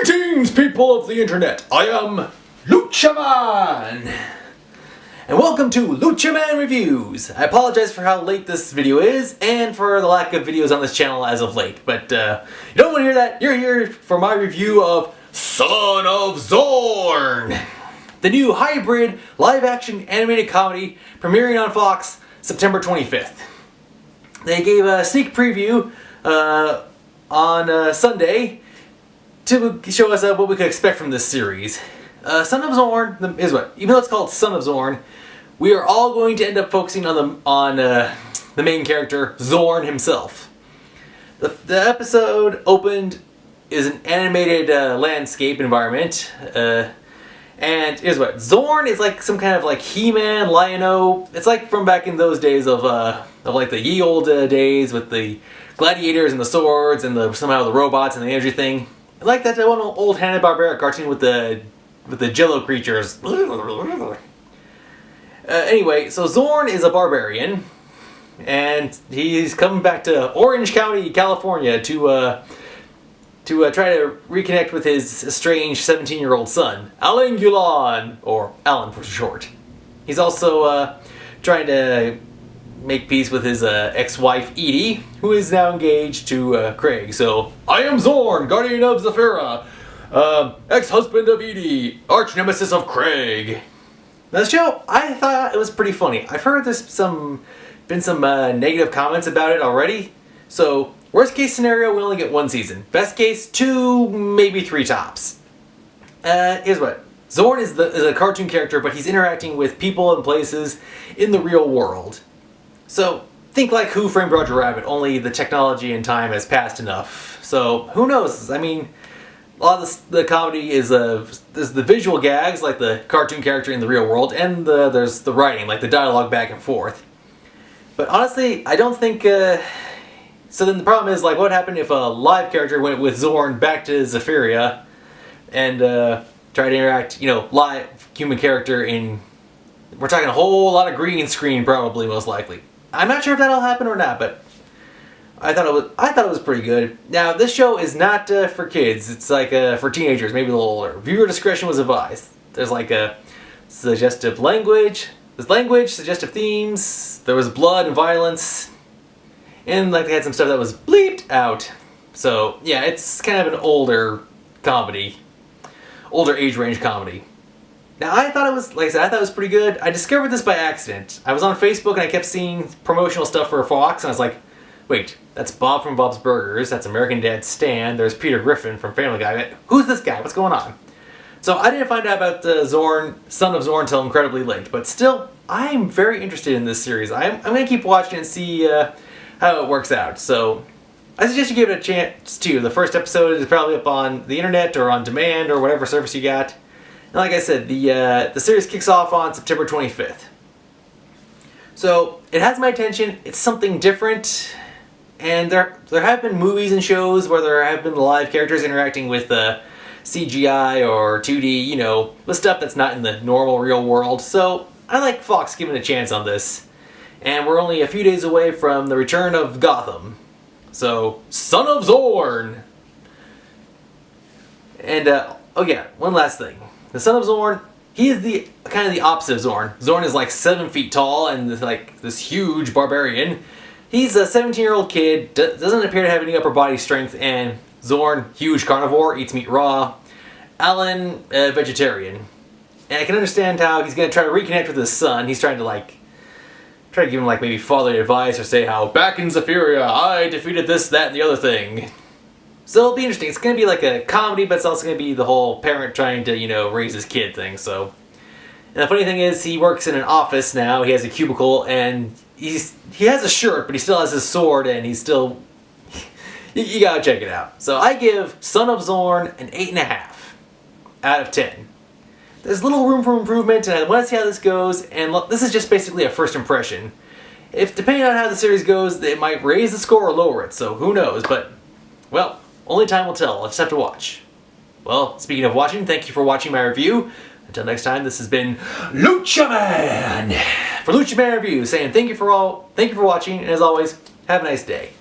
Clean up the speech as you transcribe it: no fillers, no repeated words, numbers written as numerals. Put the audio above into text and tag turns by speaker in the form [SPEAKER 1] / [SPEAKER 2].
[SPEAKER 1] Greetings, people of the internet! I am LUCHA MAN! And welcome to LUCHA MAN Reviews! I apologize for how late this video is, and for the lack of videos on this channel as of late, but you don't want to hear that. You're here for my review of Son of Zorn! The new hybrid live-action animated comedy premiering on Fox September 25th. They gave a sneak preview on Sunday to show us what we could expect from this series. Son of Zorn is what? Even though it's called Son of Zorn, we are all going to end up focusing on the main character, Zorn himself. The episode opened is an animated landscape environment, and here's what: Zorn is like some kind of like He-Man, Lion-O. It's like from back in those days of like the ye olde days with the gladiators and the swords and somehow the robots and the energy thing. I like that one old Hanna-Barbera cartoon with the Jello creatures. Anyway, so Zorn is a barbarian, and he's coming back to Orange County, California, to try to reconnect with his estranged 17-year-old son, Alan, or Alan for short. He's also trying to make peace with his ex-wife Edie, who is now engaged to Craig. So, I am Zorn, guardian of Zafira, ex-husband of Edie, arch-nemesis of Craig. Now, this show, I thought it was pretty funny. I've heard there's been some negative comments about it already. So, worst case scenario, we only get one season. Best case, 2, maybe 3 tops. Here's what. Zorn is a cartoon character, but he's interacting with people and places in the real world. So, think like Who Framed Roger Rabbit, only the technology and time has passed enough. So, who knows? I mean, a lot of the comedy is there's the visual gags, like the cartoon character in the real world, and there's the writing, like the dialogue back and forth. But honestly, I don't think... So then the problem is, like, what happened if a live character went with Zorn back to Zafira and tried to interact, live human character in... We're talking a whole lot of green screen, probably, most likely. I'm not sure if that'll happen or not, but I thought it was pretty good. Now, this show is not for kids. It's like for teenagers, maybe a little older. Viewer discretion was advised. There's like a suggestive language. There's language, suggestive themes. There was blood and violence. And like they had some stuff that was bleeped out. So, yeah, it's kind of an older comedy. Older age range comedy. Now, I thought it was, like I said, I thought it was pretty good. I discovered this by accident. I was on Facebook and I kept seeing promotional stuff for Fox, and I was like, wait, that's Bob from Bob's Burgers, that's American Dad Stan, there's Peter Griffin from Family Guy. Who's this guy? What's going on? So I didn't find out about Zorn, Son of Zorn, until incredibly late, but still, I'm very interested in this series. I'm going to keep watching and see how it works out. So I suggest you give it a chance too. The first episode is probably up on the internet or on demand or whatever service you got. And like I said, the series kicks off on September 25th. So it has my attention. It's something different, and there have been movies and shows where there have been live characters interacting with CGI or 2D, with stuff that's not in the normal real world. So I like Fox giving a chance on this. And we're only a few days away from the return of Gotham. So, Son of Zorn! And, oh yeah, one last thing. The Son of Zorn, he is kind of the opposite of Zorn. Zorn is like 7 feet tall and like this huge barbarian. He's a 17-year-old kid, doesn't appear to have any upper body strength, and Zorn, huge carnivore, eats meat raw. Alan, vegetarian. And I can understand how he's going to try to reconnect with his son. He's trying to give him like maybe fatherly advice or say how back in Zafira I defeated this, that, and the other thing. So it'll be interesting. It's going to be like a comedy, but it's also going to be the whole parent trying to, raise his kid thing. So, and the funny thing is, he works in an office now. He has a cubicle, and he has a shirt, but he still has his sword, and he's still... you gotta check it out. So I give Son of Zorn an 8.5 out of 10. There's little room for improvement, and I want to see how this goes, and look, this is just basically a first impression. Depending on how the series goes, it might raise the score or lower it, so who knows, but, well, only time will tell. I'll just have to watch. Well, speaking of watching, thank you for watching my review. Until next time, this has been LUCHA MAN! For LUCHA MAN Review, saying thank you for watching, and as always, have a nice day.